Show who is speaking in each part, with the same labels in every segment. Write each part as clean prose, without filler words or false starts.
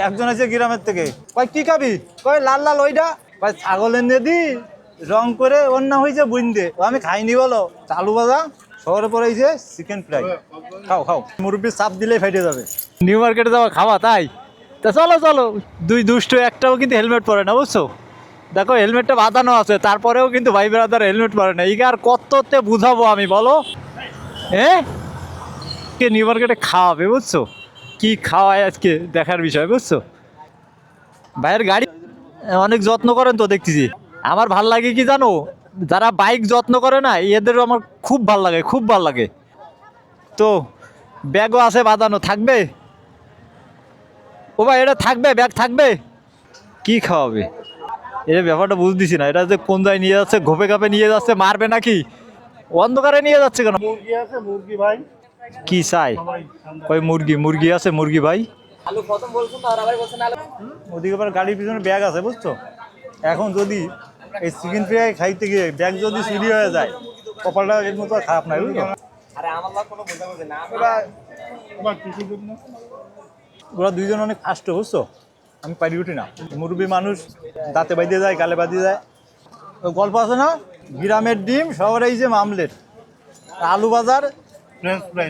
Speaker 1: একজন আছে গ্রামের থেকে, কয় কি খাবি, কয় লাল লাল ওইটা, কয় ছাগল এনে দি রং করে অন্য হয়েছে বুঝতে, আমি খাইনি বলো। চালু ভাজা শহরে পড়েছে চিকেন ফ্রাই, খাও খাও, মুরব্বির চাপ দিলেই ফেটে যাবে।
Speaker 2: নিউ মার্কেটে যাওয়া খাওয়া তাই, তা চলো চলো। দুই দুষ্ট একটাও কিন্তু হেলমেট পরে না বুঝছো, দেখো হেলমেটটা বাঁধানো আছে তারপরেও কিন্তু ভাই ব্রাদার হেলমেট পরে না। আর কততে বুঝাবো আমি বলো, কে নিউ মার্কেটে খাওয়াবে বুঝছো, কি খাওয়ায় আজকে দেখার বিষয় বুঝছো। ভাইয়ের গাড়ি অনেক যত্ন করেন তো দেখতেছি। আমার ভাল লাগে কি জানো, যারা বাইক যত্ন করে না এদের আমার খুব ভাল লাগে, খুব ভাল লাগে। তো ব্যাগও আছে বাঁধানো, থাকবে ও ভাই, এটা থাকবে, ব্যাগ থাকবে। কি খাওয়াবে এটা ব্যাপারটা বুঝতেছি না, এটা যে কোন জায়গায় নিয়ে যাচ্ছে, ঘোপে ঘাপে নিয়ে যাচ্ছে, মারবে নাকি, অন্ধকারে নিয়ে যাচ্ছে কেন।
Speaker 1: মুরগি আছে মুরগি ভাই,
Speaker 2: কি চাই, কই মুরগি, মুরগি আছে মুরগি ভাই।
Speaker 1: ওদিকে আবার গাড়ির পিছনে ব্যাগ আছে বুঝছো। এখন যদি এই চিকেন ফ্রাই খাইতে গিয়ে ব্যাগ যদি চুরি হয়ে যায়, কপালটা এর মতো আর খারাপ নাই বুঝলো। ওরা দুইজন অনেক ফাস্ট বুঝছো, আমি পারি উঠি না। মুরব্বী মানুষ দাঁতে বাঁধিয়ে যায়, গালে বাঁধিয়ে যায়। ওই গল্প আছে না, গ্রামের ডিম শহরে এই যে মামলেট, আলু বাজার ফ্রেঞ্চ ফ্রাই,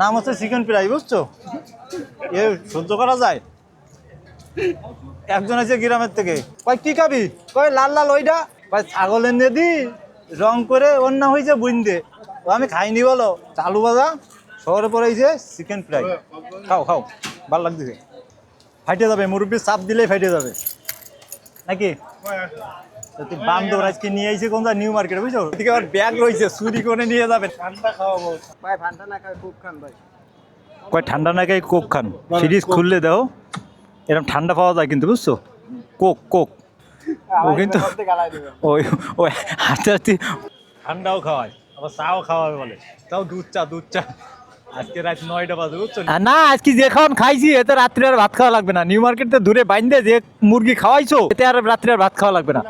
Speaker 1: নাম হচ্ছে চিকেন ফ্রাই বুঝছো। এ সহ্য করা যায়। একজন আছে গ্রামের থেকে, কয় কি খাবি, কয় লাল লাল ওইটা, কয় ছাগল এনে দি রং করে অন্য হয়েছে বুঝতে, আমি খাইনি বলো। চালু ভাজা শহরে পড়েছে চিকেন ফ্রাই, খাও খাও, ভালো লাগতেছে। ফাইটে যাবে, মুরব্বির চাপ দিলেই ফাইটে যাবে নাকি। বান্ধব আজকে নিয়ে আইছে কোন নিউ মার্কেট বুঝছো, এদিকে আবার ব্যাগ রয়েছে, চুরি করে নিয়ে যাবে। ঠান্ডা খাওয়াবো ভাই, ঠান্ডা না খাই কোক খান ভাই।
Speaker 2: কয় ঠান্ডা না খাই কোক খান, ফ্রিজ খুললে দাও এরকম ঠান্ডা পাওয়া যায় কিন্তু বুঝছো, কোক কোক। ও কিন্তু ওই ওই হাতে হাতে
Speaker 1: ঠান্ডাও খাওয়ায়, আবার চাও খাওয়াবে বলে, তাও দুধ চা দুধ চা। আজকে রাত 9টা বাজে বুঝছো।
Speaker 2: না আজকে যে খাওয়ান খাইছি এতে রাত্রে আর ভাত খাওয়া লাগবে না। নিউ মার্কেটে দূরে বাইন্দে যে মুরগি খাওয়াইছো এতে আর রাত্রে আর ভাত খাওয়া লাগবে না।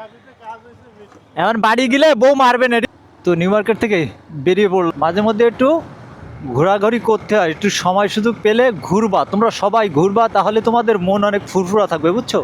Speaker 2: এখন বাড়ি গেলে বউ মারবে না। তো নিউ মার্কেট থেকে বেরিয়ে পড়লো, মাঝে মধ্যে একটু ঘোরাঘুরি করতে হয়, একটু সময় সুযোগ পেলে ঘুরবা, তোমরা সবাই ঘুরবা, তাহলে তোমাদের মন অনেক ফুরফুরা থাকবে বুঝছো।